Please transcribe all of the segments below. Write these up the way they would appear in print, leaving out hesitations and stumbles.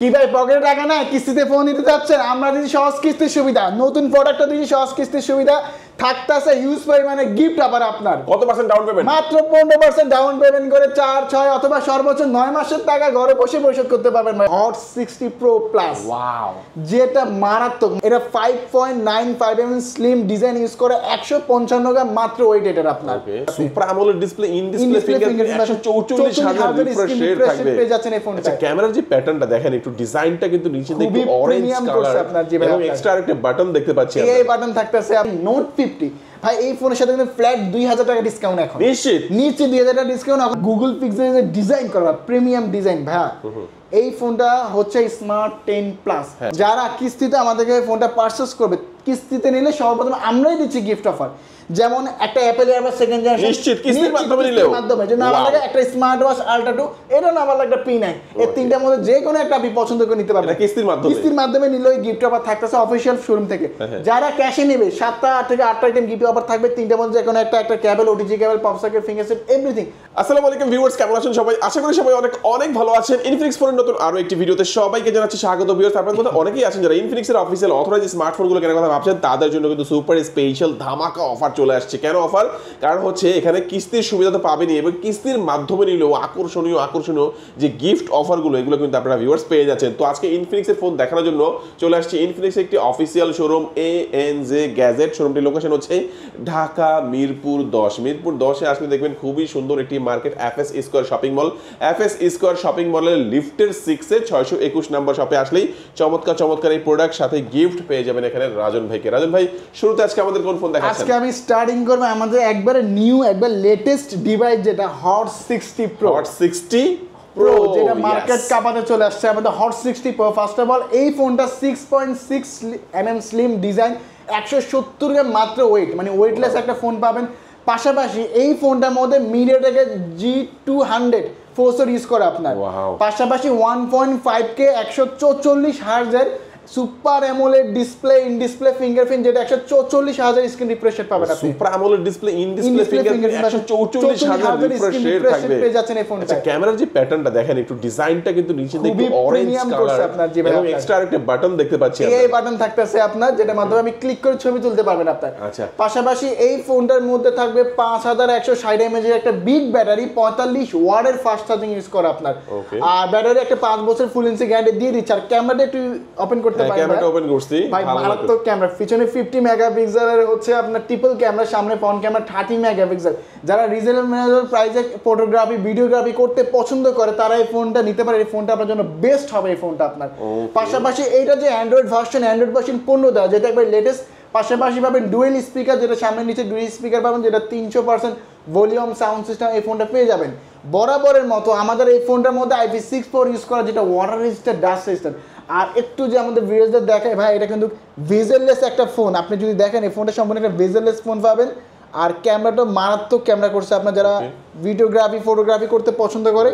কি ভাই পকেটে টাকা নাই কিস্তিতে ফোন নিতে যাচ্ছেন আমরা দিচ্ছি সহজ কিস্তির সুবিধা নতুন প্রোডাক্টটা দিচ্ছি সহজ কিস্তির সুবিধা থাকতেছে হিউজ পরিমাণে গিফট আবার আপনার কত পার্সেন্ট ডাউন পেমেন্ট মাত্র 15% ডাউন পেমেন্ট করে 4-6 অথবা সর্বোচ্চ 9 মাসের টাকা ঘরে বসে পরিশোধ করতে পারবেন ভাই হট 60 প্রো প্লাস ওয়াও যেটা মারাত্মক এটা 5.95 mm স্লিম ডিজাইন ইউজ করে 155 গ্রাম মাত্র ওয়েট এটার আপনার super AMOLED display in display fingerprint 144,000 refresh rate থাকবে পেয়ে যাচ্ছেন এই ফোনটা আচ্ছা ক্যামেরার যে প্যাটার্নটা দেখেন একটু ডিজাইনটা কিন্তু নিচে থেকে একটু অরেঞ্জ কালার এবং এক্সট্রা একটা বাটন দেখতে পাচ্ছি এই বাটন থাকতেছে নোট 50 ভাই এই ফোনের সাথে কিন্তু ফ্ল্যাট 2000 টাকা ডিসকাউন্ট এখন নিশ্চিত নিচে 2000 টাকা ডিসকাউন্ট এখন গুগল পিক্সেল যে ডিজাইন করা প্রিমিয়াম ডিজাইন ভাই এই ফোনটা হচ্ছে স্মার্ট 10 প্লাস যারা কিস্তিতে আমাদেরকে ফোনটা পারচেজ করবে কিস্তিতে নিলে সর্বপ্রথম আমরাই দিচ্ছি গিফট অফার যেমন একটা অ্যাপেল এয়ারবাস সেকেন্ড জেনারেশন নিশ্চিত কিস্তির মাধ্যমে নিলেও মাধ্যমে যে না লাগে একটা স্মার্ট ওয়াচ আলট্রা 2 এটা না আমার একটা P9 এই তিনটার মধ্যে যে কোনো একটা আপনি পছন্দ করে নিতে পারবেন এটা কিস্তির মাধ্যমে নিলেই গিফট অফার থাকতেছে অফিশিয়াল শোরুম থেকে যারা ক্যাশে নেবে 7টা 8 থেকে 8টা আইটেম গিফট অফার থাকবে তিনটার মধ্যে যে কোনো একটা cable OTG cable pop socket finger set everything আসসালামু আলাইকুম ভিউয়ার্স কেমন আছেন সবাই আশা করি সবাই অনেক ভালো আছেন ইনফিনিক্স ফোনের নতুন আরো একটি ভিডিওতে সবাইকে জানাচ্ছি স্বাগত ভিউয়ার্স আপনাদের মধ্যে অনেকেই আছেন যারা ইনফিনিক্স এর অফিশিয়াল অথরাইজ স্মার্টফোনগুলো কেনার কথা ভাবছেন তাদের জন্য কিন্তু সুপার স্পেশাল ধামাকা অফার চলে আসছে কেন অফার কারণ হচ্ছে এখানে কিস্তির সুবিধা তো পাবেনই এবং কিস্তির মাধ্যমে নিলেও আকর্ষণীয় যে গিফট অফারগুলো এগুলো কিন্তু আপনারা ভিউয়ার্স পেয়ে যাচ্ছেন তো আজকে ইনফিনিক্স এর ফোন দেখানোর জন্য চলে আসছে ইনফিনিক্স একটি অফিসিয়াল শোরুম ANJ গ্যাজেট শোরুমটির লোকেশন হচ্ছে ঢাকা মিরপুর 10 এ আসলে দেখবেন খুবই সুন্দর একটি market FS square shopping mall FS square shopping মলের লিফটের 6 এ 621 নম্বর শপে আসলেই চমৎকার এই প্রোডাক্ট সাথে গিফট পেয়ে যাবেন এখানে রাজন ভাইকে রাজন ভাই শুরুতে আজকে আমাদের কোন ফোন দেখাচ্ছেন আজকে আমি স্টার্টিং করব আমাদের একবারে একবার লেটেস্ট ডিভাইস যেটা হট 60 প্রো হট 60 প্রো যেটা মার্কেট কাপাতে চলে আসছে আমাদের hot 60 pro first of all এই ফোনটা 6.6 mm স্লিম ডিজাইন 170 গ্রাম মাত্র ওয়েট মানে ওয়েটলেস একটা ফোন পাবেন পাশাপাশি এই ফোনটার মধ্যে মিডিয়াটেকের G200 প্রসেসর ইউজ করে আপনার পাশাপাশি 1.5K 144 হার্টজের super AMOLED display in display fingerprint যেটা 144,000 স্ক্রিন রিফ্রেশ রেট পাবেন আপনি super AMOLED display in display fingerprint 144,000 refresh rate থাকবে পেয়ে যাচ্ছেন এই ফোনটা আচ্ছা ক্যামেরার যে প্যাটার্নটা দেখেন একটু ডিজাইনটা কিন্তু নিচে থেকে একটু অরেঞ্জ কালার আপনার যে এবং এক্সট্রা একটা বাটন দেখতে পাচ্ছি এই বাটন থাকতেছে আপনার যেটা মাধ্যমে আমি ক্লিক করে ছবি তুলতে পারবেন আপনার আচ্ছা পাশাপাশি এই ফোনটার মধ্যে থাকবে 5160 mAh এর একটা বিগ ব্যাটারি 45 ওয়াটের ফাস্ট চার্জিং ইউজ করে আপনার আর ব্যাটারি একটা 5 বছর ফুল ইঞ্চি গ্যারান্টি দিয়ে দিচ্ছে আর ক্যামেরাটা একটু ওপেন করতে পারবেন ক্যামেরাটা ওপেন করছি ভাই মারাত্মক ক্যামেরা পিছনে 50 মেগাপিক্সেলের হচ্ছে আপনার ট্রিপল ক্যামেরা সামনে ফ্রন্ট ক্যামেরা 30 মেগাপিক্সেল যারা রিজনেবল প্রাইসে ফটোগ্রাফি ভিডিওগ্রাফি করতে পছন্দ করে তারা এই ফোনটা নিতে পারে এই ফোনটা আপনার জন্য বেস্ট হবে এই ফোনটা আপনার পাশাপাশি এইটা যে অ্যান্ড্রয়েড ভার্সন 15 দেওয়া যেটা একবার লেটেস্ট পাশাপাশি পাবেন ডুয়েল স্পিকার যেটা সামনে নিচে ডুয়েল স্পিকার পাবেন যেটা 300% ভলিউম সাউন্ড সিস্টেম এই ফোনটা পেয়ে যাবেন বরাবরের মতো আমাদের এই ফোনটার মধ্যে IP64 ইউজ করা যেটা ওয়াটার রেজিস্ট্যান্ট ডাস্ট রেজিস্ট্যান্ট আর একটু যে আমাদের ভিউয়ারদের দেখায় ভাই এটা কিন্তু ভিজুয়াললেস একটা ফোন আপনি যদি দেখেন এই ফোনটা সম্পূর্ণ একটা ভিজুয়াললেস ফোন পাবেন আর ক্যামেরাটা মারাত্মক ক্যামেরা করছে আপনার যারা ভিডিওগ্রাফি ফটোগ্রাফি করতে পছন্দ করে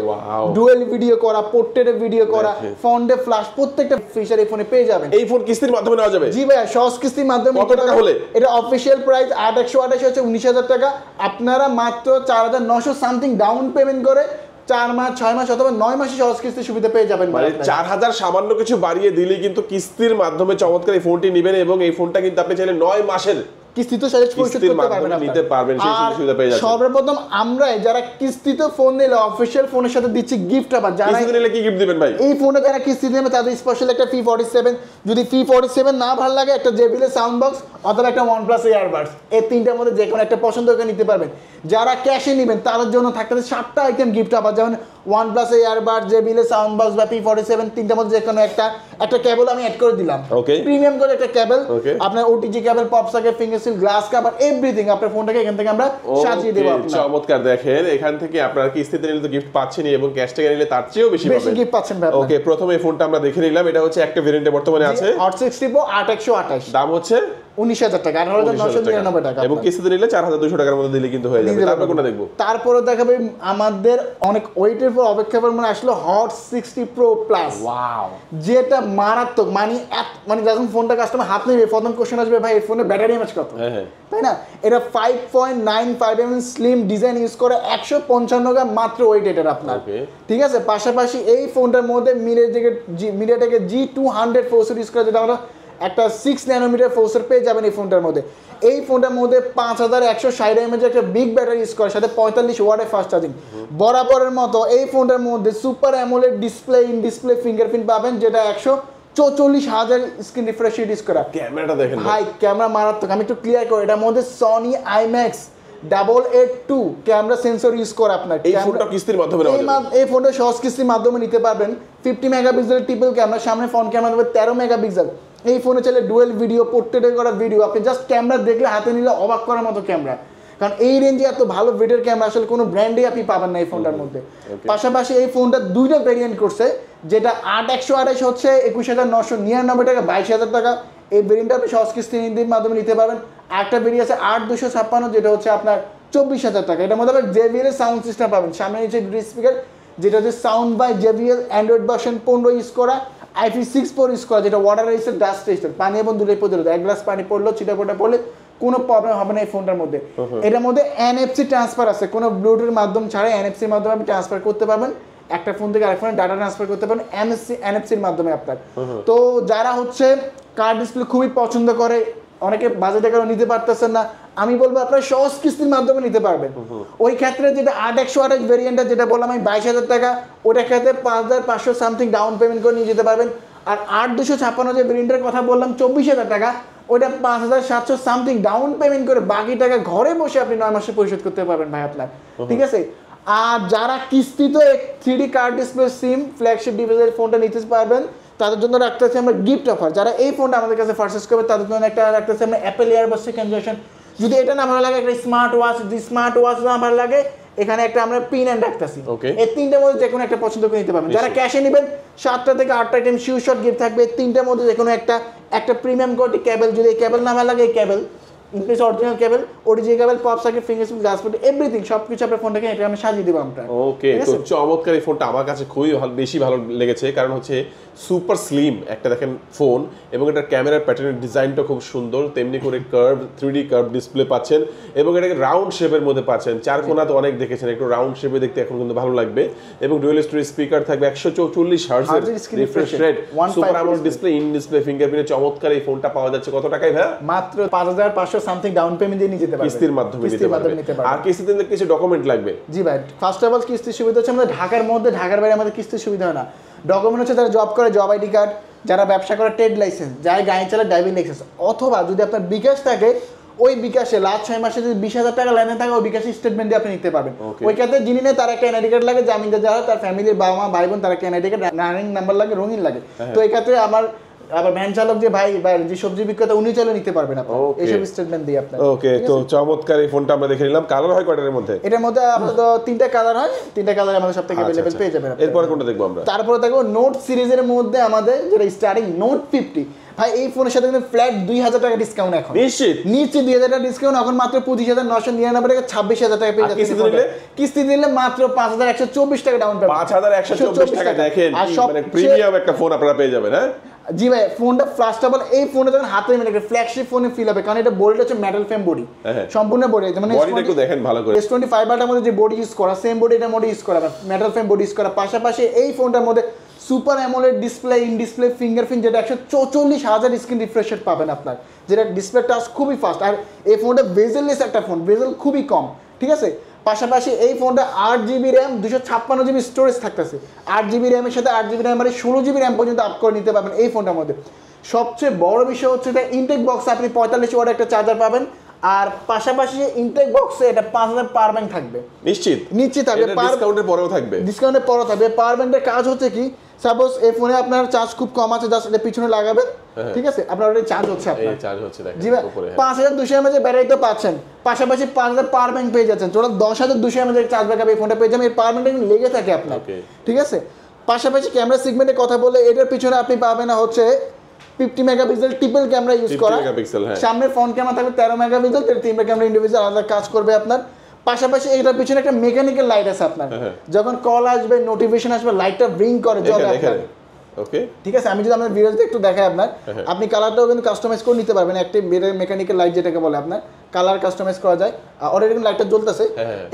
ডুয়েল ভিডিও করা পোর্ট্রেটে ভিডিও করা ফ্রন্টে ফ্ল্যাশ প্রত্যেকটা ফিচার এই ফোনে পেয়ে যাবেন এই ফোন কিস্তির মাধ্যমে নেওয়া যাবে জি ভাই সহজ কিস্তির মাধ্যমে কত টাকা হলে এটা অফিশিয়াল প্রাইস 8128 হচ্ছে 19,000 টাকা আপনারা মাত্র 4,900 সামথিং ডাউন পেমেন্ট করে 4 মাস 6 মাস অথবা 9 মাসে সহজ কিস্তির সুবিধা পেয়ে যাবেন মানে 4,000 সামান্য কিছু বাড়িয়ে দিলেই কিন্তু কিস্তির মাধ্যমে চমৎকার এই ফোনটি নেবেন এবং এই ফোনটা কিন্তু আপনি চাইলে 9 মাসের কিস্তিতে পরিশোধ করতে পারবেন নিতে পারবেন সেই সুবিধা পেয়ে যাচ্ছেন সর্বপ্রথম আমরা যারা কিস্তিতে ফোন নিলে অফিশিয়াল ফোনের সাথে দিচ্ছি গিফট আবার যারা কিস্তিতে নিলে কি গিফট দিবেন ভাই এই ফোনে যারা কিস্তিতে নেবে তাদের স্পেশাল একটা P47 যদি P47 না ভালো লাগে একটা JBL সাউন্ড বক্স অথবা একটা OnePlus ইয়ারবাডস এই তিনটার মধ্যে যে কোনো একটা পছন্দ করে নিতে পারবেন যারা ক্যাশে নেবেন তাদের জন্য থাকতে 7টা আইটেম গিফট আবার যেমন OnePlus earbuds JBL sound box বা P47 তিনটার মধ্যে যে কোনো একটা কেবল আমি অ্যাড করে দিলাম প্রিমিয়াম করে একটা কেবল আপনার OTG কেবল pop socket fingerprint glass cover everything আপনার ফোনটাকে এখান থেকে আমরা সাজিয়ে দেব আপনাদের চমৎকার দেখেন এখান থেকে আপনারা কিস্তিতে নিলে তো গিফট পাচ্ছেনই এবং ক্যাশ টাকা নিলে তার চেয়েও বেশি গিফট পাচ্ছেন ভাই ওকে প্রথমে এই ফোনটা আমরা দেখে নিলাম এটা হচ্ছে একটা ভেরিয়েন্টে বর্তমানে আছে হট 60 প্রো 8128 দাম হচ্ছে 19,000 টাকা, 18,999 টাকা। এবং কিস্তিতে নিলে 4,200 টাকার মধ্যে দিলে কিন্তু হয়ে যাবে। তারপর কোনটা দেখবো? তারপরে দেখাবে আমাদের অনেক ওয়েটের পর অপেক্ষা পর মানে আসলো হট 60 প্রো প্লাস। ওয়াও, যেটা মারাত্মক, মানে যখন ফোনটা কাস্টমার হাত নেবে প্রথম কোশ্চেন আসবে ভাই এই ফোনের ব্যাটারি এমএচ কত, তাই না? এটা 5.95 mm স্লিম ডিজাইন ইউজ করে, 155 গ্রাম মাত্র ওয়েট এটার আপনার, ঠিক আছে? পাশাপাশি এই ফোনটার মধ্যে মিডিয়াটেকের G200 প্রসেসর ইউজ করে, যেটা আমরা একটা 6 ন্যানোমিটার প্রসেসর পেয়ে যাবেন এই ফোনটার মধ্যে। এই ফোনটার মধ্যে 5160 mAh একটা বিগ ব্যাটারি ইউজ করে, সাথে 45 ওয়াটের ফাস্ট চার্জিং। বরাবরের মতো এই ফোনটার মধ্যে super AMOLED display, in display fingerprint পাবেন, যেটা 144,000 স্ক্রিন রিফ্রেশ রেট ইউজ করা। ক্যামেরাটা দেখেন ভাই, ক্যামেরা মারাত্মক। আমি একটু ক্লিয়ার করি, এটার মধ্যে Sony IMAX 882 camera sensor use করে আপনার। এই ফোনটা কিস্তির মাধ্যমে নেওয়া যাবে। এই ফোনটা সহজ কিস্তির মাধ্যমে নিতে পারবেন। 50 মেগাপিক্সেলের ট্রিপল ক্যামেরা, সামনে ফ্রন্ট ক্যামেরা দেবে 13 মেগাপিক্সেল। এই ফোনে চাইলে ডুয়েল ভিডিও, পোর্ট্রেট করা ভিডিও, আপনি জাস্ট ক্যামেরা দেখলে হাতে নিলে অবাক করার মতো ক্যামেরা। কারণ এই রেঞ্জে এত ভালো ভিডিওর ক্যামেরা আসলে কোনো ব্র্যান্ডেই আপনি পাবেন না এই ফোনটার মধ্যে। পাশাপাশি এই ফোনটা দুইটা ভেরিয়েন্ট করছে, যেটা 8/128 হচ্ছে 21,999 টাকা, 22,000 টাকা। এই ভেরিয়েন্টটা আপনি সহজ কিস্তির মাধ্যমে নিতে পারবেন। আরেকটা ভেরিয়েন্ট আছে 8/256, যেটা হচ্ছে আপনার 24,000 টাকা। এটার মধ্যে আবার JBL এর সাউন্ড সিস্টেম পাবেন, সামনে নিচে দুটো স্পিকার, যেটা হচ্ছে sound by JBL, Android version 15 use করা, IP64 ইউজ করা, যেটা ওয়াটার রেজিস্ট্যান্ট, ডাস্ট রেজিস্ট্যান্ট, পানি এবং ধুলোর প্রতিরোধ। এক গ্লাস পানি পড়লো, ছিটাফোটা পড়লে কোনো প্রবলেম হবে না এই ফোনটার মধ্যে। এটার মধ্যে NFC ট্রান্সফার আছে, কোনো ব্লুটুথ মাধ্যম ছাড়াই NFC-র মাধ্যমে আপনি ট্রান্সফার করতে পারবেন, একটা ফোন থেকে আরেক ফোনে ডাটা ট্রান্সফার করতে পারবেন NFC-র মাধ্যমে আপনার। তো যারা হচ্ছে কার্ড ডিসপ্লে খুবই পছন্দ করে, অনেকে বাজেটে কারণে নিতে পারতেছেন না, আমি বলবো আপনারা সহজ কিস্তির মাধ্যমে নিতে পারবেন। ওই ক্ষেত্রে যেটা 8/128 ভেরিয়েন্টটা যেটা বললাম আমি 22,000 টাকা, ওটার ক্ষেত্রে 5,500 সামথিং ডাউন পেমেন্ট করে নিয়ে যেতে পারবেন। আর 8/256 যে ভেরিয়েন্টের কথা বললাম 24,000 টাকা, ওইটা 5,700 সামথিং ডাউন পেমেন্ট করে বাকি টাকা ঘরে বসে আপনি 9 মাসে পরিশোধ করতে পারবেন ভাই আপনার, ঠিক আছে? আর যারা কিস্তিতে 3D কার্ড ডিসপ্লে সিম ফ্ল্যাগশিপ ডিভাইসের ফোনটা নিতে পারবেন, তাদের জন্য রাখতেছি আমরা গিফট অফার। যারা এই ফোনটা আমাদের কাছে পারচেজ করবে তাদের জন্য একটা রাখতেছি আমরা অ্যাপেল ইয়ারবাডস সেকেন্ড জেনারেশন। যদি এটা না ভালো লাগে, একটা স্মার্ট ওয়াচ না ভালো লাগে, এখানে একটা আমরা পিন অ্যান্ড রাখতেছি। এই তিনটার মধ্যে যে কোনো একটা পছন্দ করে নিতে পারবেন। যারা ক্যাশে নেবেন 7টা থেকে 8টা আইটেম শিউ শট গিফট থাকবে। তিনটার মধ্যে যে কোনো একটা প্রিমিয়াম কোয়ালিটি কেবল, যদি এই কেবল না ভালো লাগে, এই cable in case original cable, original cable, pop socket, fingerprint, glass plate, everything সবকিছু আপনার ফোনটাকে এটা আমি সাজিয়ে দেব আমরা। ওকে, তো চমৎকার এই ফোনটা আমার কাছে খুবই বেশি ভালো লেগেছে, কারণ হচ্ছে সুপার স্লিম একটা দেখেন ফোন, এবং এটার ক্যামেরার প্যাটার্নের ডিজাইনটা খুব সুন্দর, তেমনি করে কার্ভ 3D কার্ভ ডিসপ্লে পাচ্ছেন, এবং এটাকে রাউন্ড শেপের মধ্যে পাচ্ছেন। চার কোণা তো অনেক দেখেছেন, একটু রাউন্ড শেপে দেখতে এখন কিন্তু ভালো লাগবে। এবং ডুয়াল স্টোরেজ স্পিকার থাকবে, 144 হার্টজের refresh rate, super AMOLED display, in display fingerprint. চমৎকার এই ফোনটা পাওয়া যাচ্ছে কত টাকায় ভাই? মাত্র 5,500 সামথিং ডাউন পেমেন্ট দিয়ে নিতে পারবেন, কিস্তির মাধ্যমে নিতে পারবেন। আর কিস্তিতে নিলে কিছু ডকুমেন্ট লাগবে? জি ভাই, ফার্স্ট অফ অল কিস্তির সুবিধা হচ্ছে আমাদের ঢাকার মধ্যে, ঢাকার বাইরে আমাদের কিস্তির সুবিধা হয় না। ডকুমেন্ট হচ্ছে যারা জব করে জব আইডি কার্ড, যারা ব্যবসা করে ট্রেড লাইসেন্স, যারা গাড়ি চালায় ড্রাইভিং লাইসেন্স, অথবা যদি আপনার বিকাশ থাকে ওই বিকাশে লাস্ট 6 মাসে যদি 20,000 টাকা লেনদেন থাকে ওই বিকাশের স্টেটমেন্ট দিয়ে আপনি নিতে পারবেন। ওই ক্ষেত্রে যিনি নেয় তার একটা এনআইডি কার্ড লাগে, জামিনদার যারা তার ফ্যামিলির বাবা মা ভাই বোন তার একটা এনআইডি কার্ড, রানিং নাম্বার লাগে, রঙিন লাগে। তো এই ক্ষেত্রে আবার ভ্যান চালক যে ভাই যে সবজি বিক্রেতা উনি চাইলে নিতে পারবেন আপনি এইসব স্টেটমেন্ট দিয়ে আপনার। ওকে, তো চমৎকার এই ফোনটা আমরা দেখে নিলাম। কালার হয় কয়টার মধ্যে? এটার মধ্যে আপাতত 3টা কালার হয়, 3টা কালার আমাদের সবথেকে अवेलेबल পেয়ে যাবেন। এরপরে কোনটা দেখবো আমরা? তারপরে দেখো নোট সিরিজের মধ্যে আমাদের যেটা স্টার্টিং নোট 50। ভাই এই ফোনের সাথে কিন্তু ফ্ল্যাট 2,000 টাকা ডিসকাউন্ট এখন নিশ্চিত, নিচে 2,000 টাকা ডিসকাউন্ট এখন মাত্র 25,999 টাকা, 26,000 টাকা পেয়ে যাচ্ছে। কিস্তি দিলে মাত্র 5,124 টাকা ডাউন পেমেন্ট, 5,124 টাকা। দেখেন মানে প্রিমিয়াম একটা ফোন আপনারা পেয়ে যাবেন। হ্যাঁ জি ভাই, ফোনটা ফার্স্ট অফ অল এই ফোনটা যখন হাতে নিবেন একটা ফ্ল্যাগশিপ ফোনে ফিল হবে, কারণ এটা বডিটা হচ্ছে মেটাল ফ্রেম বডি, সম্পূর্ণ বডি, মানে বডিটা একটু দেখেন ভালো করে। S25 এর মধ্যে যে বডি ইউজ করা সেম বডি এটার মধ্যে ইউজ করা, মেটাল ফ্রেম বডি ইউজ করা। পাশাপাশি এই ফোনটার মধ্যে super AMOLED display, in display fingerprint, যেটা 144,000 স্ক্রিন রিফ্রেশ রেট পাবেন আপনার, যেটা ডিসপ্লে টাচ খুবই ফাস্ট। আর এই ফোনটা বেজেললেস একটা ফোন, বেজেল খুবই কম, ঠিক আছে? পাশাপাশি এই ফোনটা 8GB র্যাম 256GB স্টোরেজ থাকতেছে। 8GB র্যামের সাথে 8GB র্যাম মানে 16GB র্যাম পর্যন্ত আপ করে নিতে পারবেন এই ফোনটার মধ্যে। সবচেয়ে বড় বিষয় হচ্ছে এটা ইনটেক বক্সে আপনি 45 ওয়াট একটা চার্জার পাবেন, আর পাশাপাশি ইনটেক বক্সে এটা 5,000 পাওয়ার ব্যাংক থাকবে। নিশ্চিত থাকবে, ডিসকাউন্টের পরেও থাকবে, ডিসকাউন্টের পরেও থাকবে। পাওয়ার ব্যাংকের কাজ হচ্ছে কি, সাপোজ এই ফোনে আপনার চার্জ খুব কম আছে, জাস্ট এটা পিছনে লাগাবেন, ঠিক আছে? আপনার অলরেডি চার্জ হচ্ছে, আপনার চার্জ হচ্ছে, দেখেন জি ভাই 5,200 mAh ব্যাটারি তো পাচ্ছেন, পাশাপাশি 5,000 পাওয়ার ব্যাংক পেয়ে যাচ্ছেন, টোটাল 10,200 mAh চার্জ ব্যাকআপ এই ফোনটা পেয়ে যাবেন। এই পাওয়ার ব্যাংকটা কিন্তু লেগে থাকে আপনার, ঠিক আছে? পাশাপাশি ক্যামেরা সেগমেন্টের কথা বলে এটার পিছনে আপনি পাবেন হচ্ছে 50 মেগাপিক্সেল ট্রিপল ক্যামেরা ইউজ 50 করা, মেগাপিক্সেল, হ্যাঁ। সামনের ফ্রন্ট ক্যামেরা থাকবে 13 মেগাপিক্সেল, 3 ক্যামেরা ইন্ডিভিজুয়াল আলাদা কাজ করবে আপনার। পাশাপাশি এটার পিছনে একটা মেকানিক্যাল লাইট আছে আপনার, যখন কল আসবে নোটিফিকেশন আসবে লাইটটা ব্লিঙ্ক করে জ্বলে আপনার। ওকে, ঠিক আছে, আমি যদি আপনার ভিডিওতে একটু দেখাই আপনার, আপনি কালারটাও কিন্তু কাস্টমাইজ করে নিতে পারবেন। একটা মেকানিক্যাল লাইট যেটাকে বলে আপনার কালার কাস্টমাইজ করা যায়। অলরেডি কিন্তু লাইটটা জ্বলতেছে,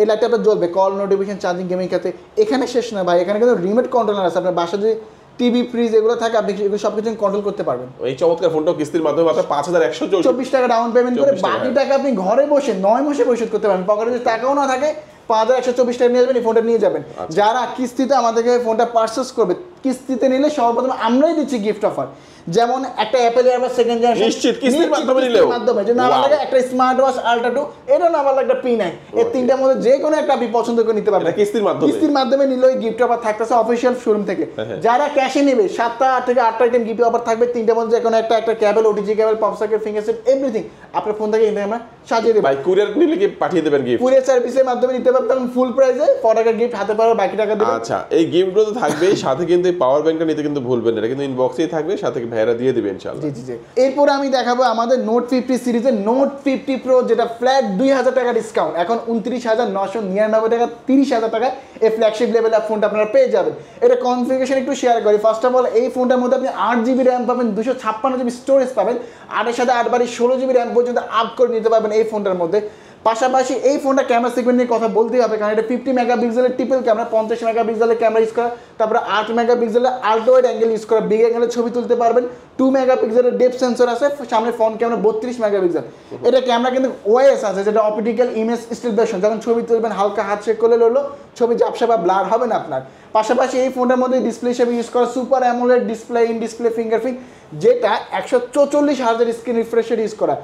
এই লাইটটা আপনার জ্বলবে কল নোটিফিকেশন চার্জিং গেমিং ক্ষেত্রে। এখানে শেষ না ভাই, এখানে কিন্তু রিমোট কন্ট্রোলার আছে, আপনার বাসা যদি টিভি ফ্রিজ এগুলো থাকে আপনি এগুলো সব কিছু কন্ট্রোল করতে পারবেন। এই চমৎকার ফোনটা কিস্তির মাধ্যমে মাত্র 5124 টাকা ডাউন পেমেন্ট করে বাকি টাকা আপনি ঘরে বসে 9 মাসে পরিশোধ করতে পারবেন। পকেটে যদি টাকাও না থাকে 5124 টাকা নিয়ে যাবেন, এই ফোনটা নিয়ে যাবেন। যারা কিস্তিতে আমাদেরকে ফোনটা পারচেজ করবে, কিস্তিতে নিলে সর্বপ্রথম আমরাই দিচ্ছি গিফট অফার, যেমন একটা অ্যাপেল এয়ারবাস সেকেন্ড জেনারেশন নিশ্চিত কিস্তির মাধ্যমে নিলেও মাধ্যমে, যে না আমার লাগে একটা স্মার্ট ওয়াচ আলট্রা 2, এটা না আমার লাগে একটা P9, এই তিনটার মধ্যে যে কোনো একটা আপনি পছন্দ করে নিতে পারবেন। কিস্তির মাধ্যমে নিলেই গিফট অফার থাকতেছে অফিশিয়াল শোরুম থেকে। যারা ক্যাশে নেবে 7টা থেকে 8টা আইটেম গিফট অফার থাকবে, তিনটার মধ্যে যে কোনো একটা cable, OTG cable, pop socket, fingerprint, everything আপনার ফোন থেকে আমরা সাজিয়ে দেব। ভাই কুরিয়ার নিলে কি পাঠিয়ে দেবেন গিফট? কুরিয়ার সার্ভিসের মাধ্যমে নিতে পারবেন ফুল প্রাইসে, টাকার গিফট হাতে পাওয়ার বাকি টাকা দেবেন। আচ্ছা, এই গিফটগুলো তো থাকবেই, সাথে কিন্তু এই পাওয়ার ব্যাংকটা নিতে কিন্তু ভুলবেন না, এটা কিন্তু ইনবক্সেই থাকবে, সাথে ভাইরা দিয়ে দিবেন ইনশাআল্লাহ। জি জি জি। এরপর আমি দেখাবো আমাদের নোট 50 সিরিজের নোট 50 প্রো, যেটা ফ্ল্যাট 2000 টাকা ডিসকাউন্ট, এখন 29,999 টাকা, 30,000 টাকা এই ফ্ল্যাগশিপ লেভেলের ফোনটা আপনারা পেয়ে যাবেন। এটা কনফিগারেশন একটু শেয়ার করি। ফার্স্ট অফ অল, এই ফোনটার মধ্যে আপনি 8GB র্যাম পাবেন, 256GB স্টোরেজ পাবেন, 8 এর সাথে 8 বাড়ি 16GB র্যাম পর্যন্ত আপ করে নিতে পারবেন এই ফোনটার মধ্যে। পাশাপাশি এই ফোনটা ক্যামেরা সেগমেন্ট নিয়ে কথা বলতেই হবে, কারণ এটা 50 মেগাপিক্সেলের ট্রিপল ক্যামেরা, 50 মেগাপিক্সেলের ক্যামেরা ইউজ করা, তারপরে 8 মেগাপিক্সেলের আল্ট্রা ওয়াইড অ্যাঙ্গেল ইউজ করা, বিগ অ্যাঙ্গেলের ছবি তুলতে পারবেন। 2 মেগাপিক্সেলের ডেপথ সেন্সর আছে, সামনে ফ্রন্ট ক্যামেরা 32 মেগাপিক্সেল। এটা ক্যামেরা কিন্তু ওএস আছে, যেটা অপটিক্যাল ইমেজ স্টেবিলাইজেশন, যখন ছবি তুলবেন হালকা হাত শেক করলে হলো ছবি ঝাপসা বা ব্লার হবে না আপনার। পাশাপাশি এই ফোনটার মধ্যে ডিসপ্লে হিসেবে ইউজ করা super AMOLED display, in display fingerprint, যেটা 144 হার্জের স্ক্রিন রিফ্রেশ রেট ইউজ করা।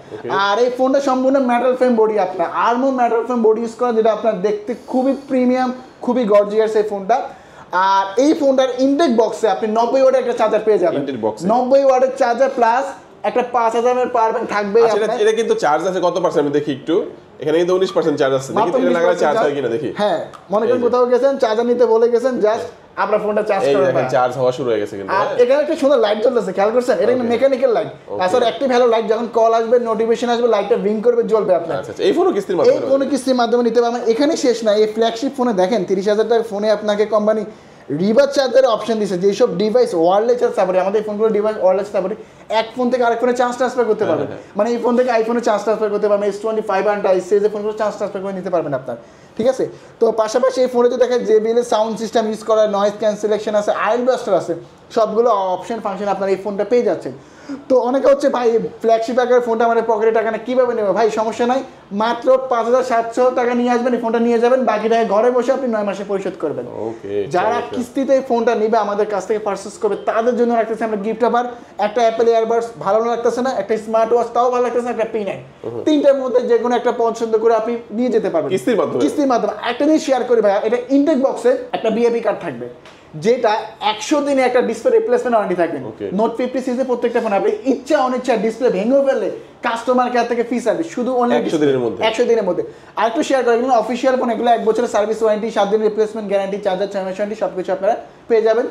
আর এই ফোনটা সম্পূর্ণ মেটাল ফ্রেম বডি, আপনার আর্মো মেটাল ফ্রেম বডি ইউজ করা, যেটা আপনার দেখতে খুবই প্রিমিয়াম, খুবই গর্জিয়াস এই ফোনটা। আর এই ফোনটার ইনটেক বক্সে আপনি 90 ওয়াটের একটা চার্জার পেয়ে যাবেন, 90 ওয়াটের চার্জার প্লাস একটা 5000 mAh পাওয়ার ব্যাংক থাকবে। এটা কিন্তু চার্জ আছে কত পার্সেন্ট আমি দেখি একটু, এখানে কিন্তু 19% চার্জ আছে, দেখি এটা লাগালে চার্জ হয় কিনা দেখি। হ্যাঁ, মনে করেন কোথাও গেছেন চার্জার নিতে বলে গেছেন, জাস্ট আপনার ফোনটা চার্জ করবেন, দেখেন চার্জ হওয়া শুরু হয়ে গেছে কিন্তু। আর এখানে একটা সুন্দর লাইট জ্বলতেছে, খেয়াল করছেন? এটা কিন্তু মেকানিক্যাল লাইট, তাছাড়া অ্যাক্টিভ হ্যালো লাইট, যখন কল আসবে নোটিফিকেশন আসবে লাইটটা ব্লিঙ্ক করবে, জ্বলবে আপনার। আচ্ছা, এই ফোনও কিস্তির মাধ্যমে, এই ফোনও কিস্তির মাধ্যমে নিতে পারবেন। এখানে শেষ না, এই ফ্ল্যাগশিপ ফোনে দেখেন 30,000 টাকার ফোনে আপনাকে কোম্পানি রিভার্স চার্জারের অপশন দিয়েছে, যেসব ডিভাইস ওয়্যারলেস চার্জ সাপোর্ট, আমাদের ফোনগুলো ডিভাইস ওয়্যারলেস সাপোর্ট, এক ফোন থেকে আরেক ফোনে চার্জ ট্রান্সফার করতে পারবেন। মানে এই ফোন থেকে আইফোনে চার্জ ট্রান্সফার করতে পারবেন, S25 এই সিরিজের ফোনগুলো চার্জ ট্রান্সফার করে নিতে পারবেন আপনার। ঠিক আছে, তো পাশাপাশি এই ফোনে তো দেখা JBL এর সাউন্ড সিস্টেম ইউজ করা, নয়েজ ক্যান্সেলেশন আছে, আইল ব্লাস্টার আছে, সবগুলো অপশন ফাংশন আপনার এই ফোনটা পেয়ে যাচ্ছেন। তো অনেকে হচ্ছে ভাই ফ্ল্যাগশিপ আকারের ফোনটা আমাদের পকেটে টাকা না কীভাবে নেবে, ভাই সমস্যা নাই, মাত্র 5700 টাকা নিয়ে আসবেন, এই ফোনটা নিয়ে যাবেন, বাকি টাকা ঘরে বসে আপনি 9 মাসে পরিশোধ করবেন। যারা কিস্তিতে এই ফোনটা নিবে আমাদের কাছ থেকে পারচেজ করবে, তাদের জন্য রাখতেছে আমরা গিফট অফার, একটা অ্যাপেল এয়ারবাডস ভালো লাগতেছে না, একটা স্মার্ট ওয়াচ তাও ভালো লাগতেছে না, একটা P9, তিনটার মধ্যে যে কোনো একটা পছন্দ করে আপনি নিয়ে যেতে পারবেন কিস্তির মাধ্যমে। একটা জিনিস শেয়ার করি ভাই, এটা ইনটেক বক্সে একটা VIP কার্ড থাকবে, যেটা 100 দিনে একটা ডিসপ্লে রিপ্লেসমেন্ট ওয়ারেন্টি থাকবে। নোট 50 সিরিজে প্রত্যেকটা ফোন আপনি ইচ্ছা অনিচ্ছা ডিসপ্লে ভেঙে ফেললে কাস্টমার কেয়ার থেকে ফ্রি সার্ভিস, শুধু অনলি 100 দিনের মধ্যে। আর একটু শেয়ার করেন, অফিসিয়াল ফোন এগুলো 1 বছরের সার্ভিস ওয়ারেন্টি, 7 দিনের রিপ্লেসমেন্ট গ্যারান্টি, চার্জার 6 মাস ওয়ারেন্টি, সবকিছু আপনারা পেয়ে যাবেন।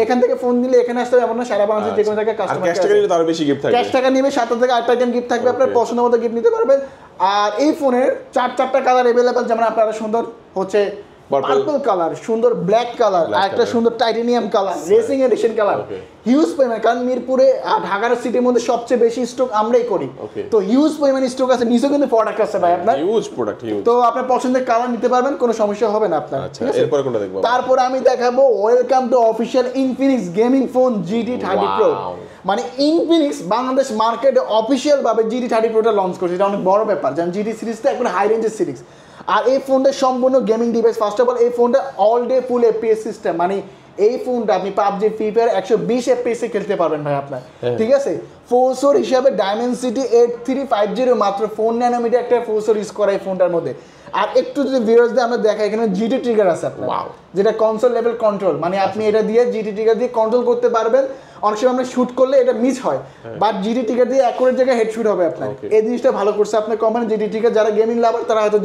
এখান থেকে ফোন নিলে এখানে আসতে হবে এমন না, সারা বাংলাদেশে যে কোনো জায়গায় কাস্টমার ক্যাশ টাকা নিলে তার বেশি গিফট থাকবে, ক্যাশ টাকা নিবে 7 থেকে 8টা আইটেম গিফট থাকবে, আপনার পছন্দ মতো গিফট নিতে পারবেন। আর এই ফোনের 4টা কালার अवेलेबल, যেমন আপনারা সুন্দর হচ্ছে পার্পল কালার, সুন্দর ব্ল্যাক কালার, আর একটা সুন্দর titanium colour, racing addition colour, huge পরিমাণ, কারণ মিরপুরে ঢাকার সিটির মধ্যে সবচেয়ে বেশি স্টক আমরাই করি, তো হিউজ পরিমাণ স্টক আছে, নিচেও কিন্তু প্রোডাক্ট আছে ভাই আপনার, হিউজ প্রোডাক্ট, তো আপনার পছন্দের কালার নিতে পারবেন, কোনো সমস্যা হবে না আপনার। আচ্ছা, এরপর কোনটা দেখব? তারপর আমি দেখাবো welcome to official Infinix gaming phone GT30 Pro। মানে ইনফিনিক্স বাংলাদেশ মার্কেটে অফিশিয়াল ভাবে GT30 Proটা লঞ্চ করছে, এটা অনেক বড় ব্যাপার, যেমন GT সিরিজটা একবার হাই রেঞ্জের সিরিজ। আর এই ফোনটা সম্পূর্ণ gaming device. First of all এই ফোনটা অল ডে ফুল FPS সিস্টেম, মানে এই ফোনটা আপনি PUBG ফ্রি ফায়ার 120 FPS এ খেলতে পারবেন ভাই আপনার। ঠিক আছে, প্রসেসর হিসাবে Dimensity 8350 মাত্র 4 ন্যানোমিটার একটা প্রসেসর ইউজ করা এই ফোনটার মধ্যে। আর একটু যদি ভিউয়ার্সদের আমরা দেখাই, এখানে GT ট্রিগার আছে আপনার, যেটা কনসোল লেভেল কন্ট্রোল, মানে আপনি এটা দিয়ে GT ট্রিগার দিয়ে কন্ট্রোল করতে পারবেন। অনেক সময় আমরা শুট করলে এটা মিস হয়, বাট GT ট্রিগার দিয়ে অ্যাকুরেট জায়গায় হেড শুট হবে আপনার। এই জিনিসটা ভালো করছে আপনার কোম্পানি GT ট্রিগার, যারা গেমিং লাভার তারা হয়তো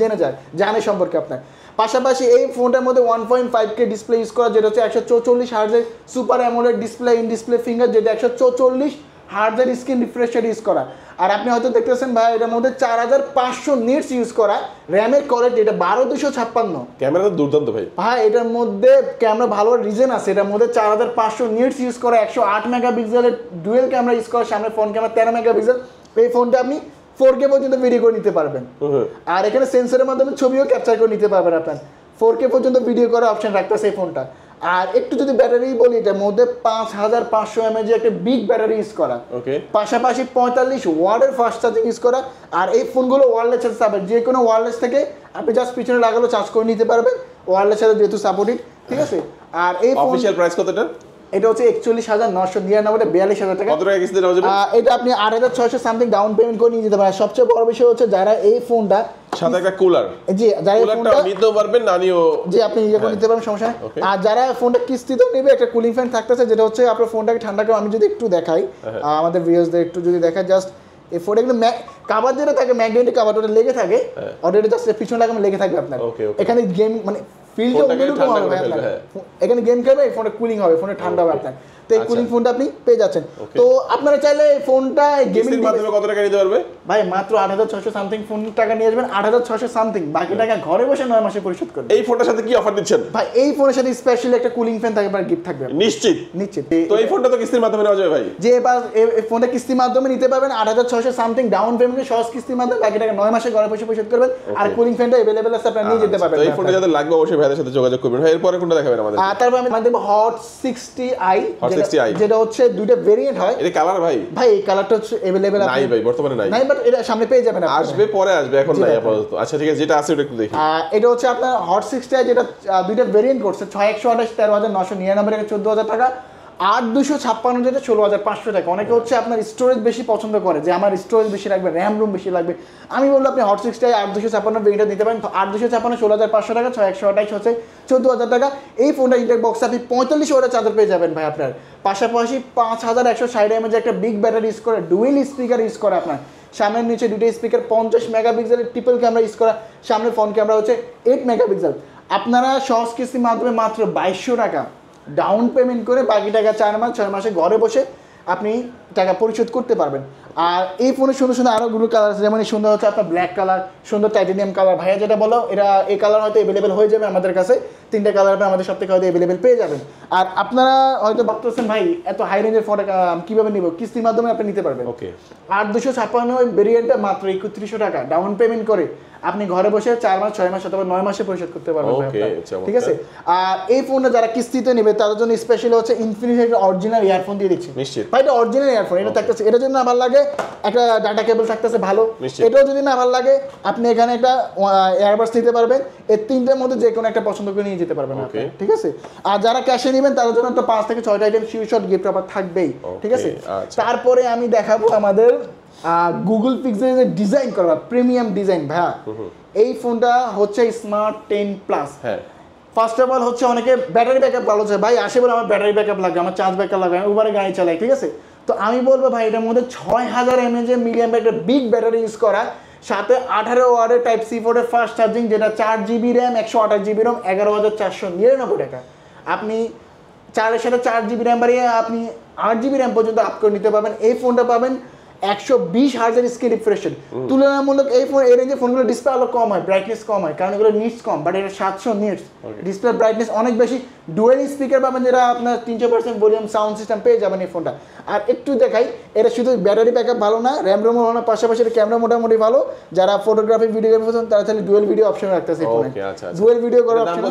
জানে সম্পর্কে আপনার। পাশাপাশি এই ফোনটার মধ্যে 1.5K ডিসপ্লে ইউজ করা, যেটা হচ্ছে 144 হার্জের super AMOLED display, in display finger, যেটা 144 হার্জের স্ক্রিন রিফ্রেশার ইউজ করা। আর আপনি হয়তো দেখতেছেন ভাই এটার মধ্যে 4500 নিটস ইউজ করা, র্যামের কোয়ালিটি এটা 12256। ক্যামেরা তো দুর্দান্ত ভাই। ভাই এটার মধ্যে ক্যামেরা ভালো রিজন আছে, এটার মধ্যে 4500 নিটস ইউজ করা, 108 মেগাপিক্সেলের ডুয়েল ক্যামেরা ইউজ করা, সামনে ফ্রন্ট ক্যামেরা 13 মেগাপিক্সেল। এই ফোনটা আপনি 4K পর্যন্ত ভিডিও করে নিতে পারবেন। আর এখানে সেন্সরের মাধ্যমে ছবিও ক্যাপচার করে নিতে পারবেন আপনার, 4K পর্যন্ত ভিডিও করার অপশন রাখতেছে এই ফোনটা। আর একটু যদি ব্যাটারি বলি, এটার মধ্যে 5500 mAh একটা বিগ ব্যাটারি ইউজ করা, পাশাপাশি 45 ওয়াটের ফাস্ট চার্জিং ইউজ করা। আর এই ফোনগুলো ওয়্যারলেস চার্জ সাপোর্ট, যে কোনো ওয়্যারলেস থেকে আপনি জাস্ট পিছনে লাগালো চার্জ করে নিতে পারবেন, ওয়্যারলেস চার্জ যেহেতু সাপোর্টেড, ঠিক আছে। আর এই অফিশিয়াল প্রাইস কতটা? এটা হচ্ছে 41,999, 42,000 টাকা। কত টাকা কিস্তি দেওয়া যাবে? এটা আপনি 8,600 সামথিং ডাউন পেমেন্ট করে নিয়ে যেতে পারেন। সবচেয়ে বড় বিষয় হচ্ছে যারা এই ফোনটা সাথে একটা কুলার, জি যারা এই ফোনটা নিতেও পারবেন, না নিও জি আপনি ইয়ে করে নিতে পারেন, সমস্যা নেই। আর যারা ফোনটা কিস্তিতেও নেবে, একটা কুলিং ফ্যান থাকতেছে, যেটা হচ্ছে আপনার ফোনটাকে ঠান্ডা করে। আমি যদি একটু দেখাই আমাদের ভিউয়ার্সদের, একটু যদি দেখাই জাস্ট এই ফোনটা কিন্তু কাভার যেটা থাকে ম্যাগনেটিক কাভার, ওটা লেগে থাকে অলরেডি, জাস্ট পিছনে লাগানো লেগে থাকবে আপনার। এখানে গেম মানে ফিলটা অন্যরকম হবে আপনার, এখানে গেম খেলবে ফোনটা কুলিং হবে, ফোনটা ঠান্ডা হবে আপনার। তো এই কুলিং ফোনটা আপনি পেয়ে যাচ্ছেন। তো আপনারা চাইলে এই ফোনটা গেমিং মাধ্যমে কত টাকা নিতে পারবে ভাই? মাত্র 8,600 সামথিং ফোন টাকা নিয়ে আসবেন, 8,600 সামথিং, বাকি টাকা ঘরে বসে 9 মাসে পরিশোধ করবেন। এই ফোনটার সাথে কি অফার দিচ্ছেন ভাই? এই ফোনের সাথে স্পেশালি একটা কুলিং ফ্যান থাকবে আর গিফট থাকবে নিশ্চিত। তো এই ফোনটা তো কিস্তির মাধ্যমে নেওয়া যাবে ভাই? যে এই ফোনটা কিস্তির মাধ্যমে নিতে পারবেন, 8,600 সামথিং ডাউন পেমেন্টে সহজ কিস্তির মাধ্যমে, বাকি টাকা 9 মাসে ঘরে বসে পরিশোধ করবেন। আর কুলিং ফ্যানটা अवेलेबल আছে, আপনারা নিয়ে যেতে পারবেন। তো এই ফোনটা যাদের লাগবে অবশ্যই ভাইদের সাথে যোগাযোগ করবেন। ভাই এরপরে কোনটা দেখাবেন আমাদের? তারপর আমি দেখব হট 60i, যেটা হচ্ছে দুইটা ভেরিয়েন্ট হয়। এটা কালার ভাই? ভাই এই কালারটা হচ্ছে अवेलेबल আছে নাই ভাই, বর্তমানে নাই। নাই, বাট এটা সামনে পেয়ে যাবেন, আসবে, পরে আসবে, এখন নাই আপাতত। আচ্ছা ঠিক আছে, যেটা আছে ওটা একটু দেখি। এটা হচ্ছে আপনার হট 60i, যেটা দুইটা ভেরিয়েন্ট করছে, 6128 13,999 টাকা, 14,000 টাকা, 8256 যেটা 16,500 টাকা। অনেকে হচ্ছে আপনার স্টোরেজ বেশি পছন্দ করে, যে আমার স্টোরেজ বেশি লাগবে, র্যাম রুম বেশি লাগবে। আমি বলবো আপনি হট 60i 8256 ভেরিয়েন্ট নিতে পারেন। 8256 16,500 টাকা, 6128 হচ্ছে 14,000 টাকা। এই ফোনটা ইন্টেক বক্সে আপনি 45 ওয়াটের চার্জার পেয়ে যাবেন ভাই আপনার, পাশাপাশি 5160 mAh একটা বিগ ব্যাটারি ইউজ করে, ডুয়েল স্পিকার ইউজ করে আপনার, সামনের নিচে দুটো স্পিকার, 50 মেগাপিক্সেলের ট্রিপল ক্যামেরা ইউজ করা, সামনে ফ্রন্ট ক্যামেরা হচ্ছে 8 মেগাপিক্সেল। আপনারা সহজ কিস্তির মাধ্যমে মাত্র 2200 টাকা ডাউন পেমেন্ট করে বাকি টাকা 4 মাস 6 মাসে ঘরে বসে আপনি টাকা পরিশোধ করতে পারবেন। আর এই ফোনের সুন্দর সুন্দর আরোগুলো কালার আছে, যেমন সুন্দর হচ্ছে আপনার ব্ল্যাক কালার, সুন্দর টাইটেনিয়াম কালার। ভাইয়া যেটা বলো, এরা এই কালার হয়তো অ্যাভেলেবেল হয়ে যাবে আমাদের কাছে, 3টা কালার আপনি আমাদের সব থেকে হয়তো অ্যাভেলেবেল পেয়ে যাবেন। আর আপনারা হয়তো ভাবতেছেন ভাই এত হাই রেঞ্জের ফোন কীভাবে নিব, কিস্তির মাধ্যমে আপনি নিতে পারবেন। 8256 ভেরিয়েন্টটা মাত্র 3100 টাকা ডাউন পেমেন্ট করে আপনি ঘরে বসে 4 মাস 6 মাস অথবা 9 মাসে পরিশোধ করতে পারবেন, ঠিক আছে। আর এই ফোনটা যারা কিস্তিতে নেবে তাদের জন্য স্পেশাল হচ্ছে ইনফিনিক্স অরিজিনাল ইয়ারফোন দিয়ে দিচ্ছি ভাই। এটা অরিজিনাল ইয়ারফোন, এটা থাকতেছে, এটা যদি না ভালো লাগে একটা ডাটা কেবল থাকতেছে ভালো, এটাও যদি না ভালো লাগে আপনি এখানে একটা এয়ারবাডস নিতে পারবেন। এই 3টার মধ্যে যে কোনো একটা পছন্দ করে নিয়ে যেতে পারবেন, ঠিক আছে। আর যারা ক্যাশে নেবেন তাদের জন্য তো 5 থেকে 6টা আইটেম শিওর গিফট অফার থাকবেই, ঠিক আছে। তারপরে আমি দেখাবো আমাদের গুগল পিক্সেলের ডিজাইন করা প্রিমিয়াম ডিজাইন ভাইয়া। এই ফোনটা হচ্ছে smart 10 plus. First of all হচ্ছে অনেকে ব্যাটারি ব্যাকআপ ভালো আছে ভাই, আসে বলে আমার ব্যাটারি ব্যাকআপ লাগবে, আমার চার্জ ব্যাকআপ লাগবে, আমি উবারে গাড়ি চালাই, ঠিক আছে। তো আমি বলবো ভাই এটার মধ্যে 6000 mAh মিডিয়াম একটা বিগ ব্যাটারি ইউজ করা, সাথে 18 ওয়াটের টাইপ সি পোর্টের ফাস্ট চার্জিং, যেটা 4GB র্যাম 128GB রোম, 11,499 টাকা। আপনি 4 এর সাথে 4GB র্যাম বাড়িয়ে আপনি 8GB র্যাম পর্যন্ত আপ করে নিতে পারবেন। এই ফোনটা পাবেন 120 হার্জের স্ক্রিন রিফ্রেশন। তুলনামূলক এই ফোন এই রেঞ্জে ফোনগুলো ডিসপ্লে আলো কম হয়, ব্রাইটনেস কম হয়, কারণ এগুলো নিটস কম, বাট এটা 700 নিটস, ডিসপ্লে ব্রাইটনেস অনেক বেশি। ডুয়েল স্পিকার পাবেন, যেটা আপনার 300% ভলিউম সাউন্ড সিস্টেম পেয়ে যাবেন এই ফোনটা। আর একটু দেখাই, এটা শুধু ব্যাটারি ব্যাকআপ ভালো না, র্যাম রোম ভালো না, পাশাপাশি ক্যামেরা মোটামুটি ভালো। যারা ফটোগ্রাফি ভিডিওগ্রাফি পছন্দ তারা তাহলে ডুয়েল ভিডিও অপশন রাখতেছে এই ফোনে, ডুয়েল ভিডিও করার অপশন।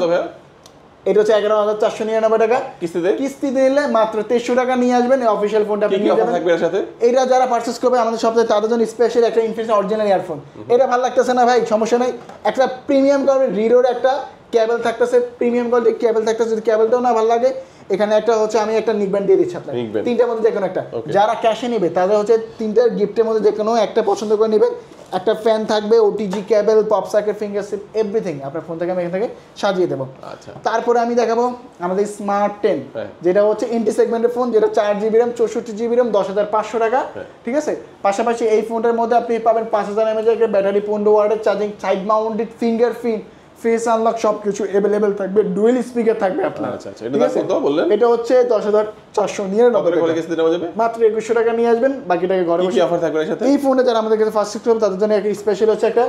এটা হচ্ছে 11,499 টাকা। কিস্তিতে নিলে মাত্র 2300 টাকা নিয়ে আসবেন, অফিসিয়াল ফোনটা আপনি নিয়ে যাবেন। এটা যারা পারচেজ করবে আমাদের সপ্তাহে তাদের জন্য স্পেশাল একটা ইনফিনিক্স অরিজিনাল ইয়ারফোন। এটা ভালো লাগতেছে না ভাই, সমস্যা নাই, একটা প্রিমিয়াম কোয়ালিটির রিডোর একটা কেবল থাকতেছে, প্রিমিয়াম কোয়ালিটির কেবল থাকতেছে। যদি কেবলটাও না ভালো লাগে, এখানে একটা হচ্ছে আমি একটা নিকব্যান্ড দিয়ে দিচ্ছি আপনার, 3টার মধ্যে যে কোনো একটা। যারা ক্যাশে নেবে তাদের হচ্ছে 3টার গিফটের মধ্যে যে কোনো একটা পছন্দ করে নেবেন। একটা ফ্যান থাকবে, OTG cable, pop socket, finger sheep, everything আপনার ফোন থেকে আমি এখান থেকে সাজিয়ে দেবো। তারপরে আমি দেখাবো আমাদের স্মার্ট 10, যেটা হচ্ছে এন্টি সেগমেন্টের ফোন, যেটা 4GB র্যাম 64GB র্যাম, 10,500 টাকা, ঠিক আছে। পাশাপাশি এই ফোনটার মধ্যে আপনি পাবেন 5000 mAh একটা ব্যাটারি, 15 ওয়াটের charging, side mounted finger face unlock সবকিছু अवेलेबल থাকবে, ডুয়েল স্পিকার থাকবে আপনার। আচ্ছা আচ্ছা, এটা দাম কত বললেন? এটা হচ্ছে 10,499 কত করে টাকা। কেসে দেওয়া যাবে? মাত্র 2100 টাকা নিয়ে আসবেন, বাকি টাকা ঘরে কি বসে। অফার থাকবে এর সাথে? এই ফোনে যারা আমাদের কাছে ফার্স্ট হবে তাদের জন্য একটা স্পেশাল হচ্ছে একটা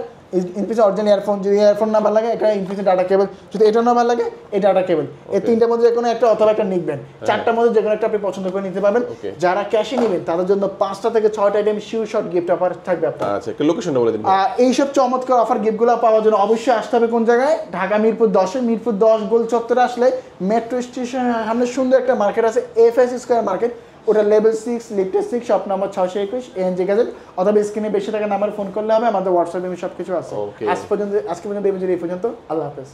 ইনফিনিক্স অরিজিনাল ইয়ারফোন, যদি ইয়ারফোন না ভালো লাগে একটা ইনফিনিক্স ডাটা কেবল, যদি এটা না ভালো লাগে এই ডাটা কেবল, এই তিনটার মধ্যে যে কোনো একটা অথবা একটা নিবেন, চারটার মধ্যে যে কোনো একটা আপনি পছন্দ করে নিতে পারবেন। যারা ক্যাশে নেবেন তাদের জন্য 5টা থেকে 6টা item sure shot gift offer থাকবে আপনার। আচ্ছা, একটু লোকেশনটা বলে দিন। এইসব চমৎকার অফার গিফটগুলো পাওয়ার জন্য অবশ্যই আসতে হবে কোন জায়গায়? ঢাকা মিরপুর 10-এ, মিরপুর 10 গোল চত্বরে আসলে মেট্রো স্টেশনের সামনে সুন্দর একটা মার্কেট আছে, এফএস স্কয়ার মার্কেট, ওটা লেভেল 6 লিফটের 6 শপ নাম্বার 621 এএনজি গ্যাজেট, অথবা স্ক্রিনে বেশি টাকা নাম্বারে ফোন করলে হবে, আমাদের হোয়াটসঅ্যাপে সব কিছু আছে। Okay. আজকে পর্যন্ত এই পর্যন্ত, আল্লাহ হাফেজ।